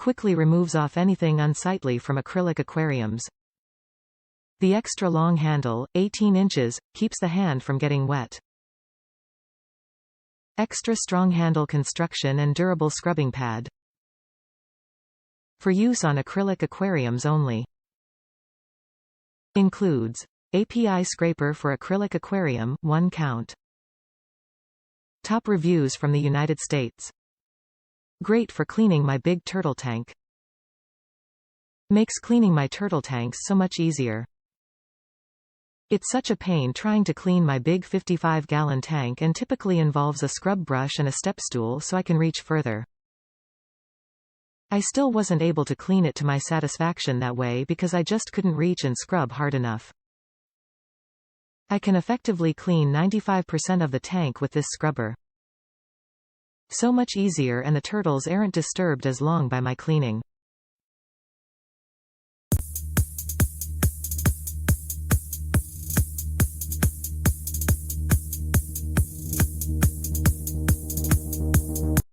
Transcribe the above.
quickly removes off anything unsightly from acrylic aquariums. The extra long handle, 18 inches, keeps the hand from getting wet. Extra strong handle construction and durable scrubbing pad. For use on acrylic aquariums only. Includes API scraper for acrylic aquarium, 1 count. Top reviews from the United States. Great for cleaning my big turtle tank. Makes cleaning my turtle tanks so much easier. It's such a pain trying to clean my big 55-gallon tank and typically involves a scrub brush and a step stool so I can reach further. I still wasn't able to clean it to my satisfaction that way because I just couldn't reach and scrub hard enough. I can effectively clean 95% of the tank with this scrubber. So much easier, and the turtles aren't disturbed as long by my cleaning.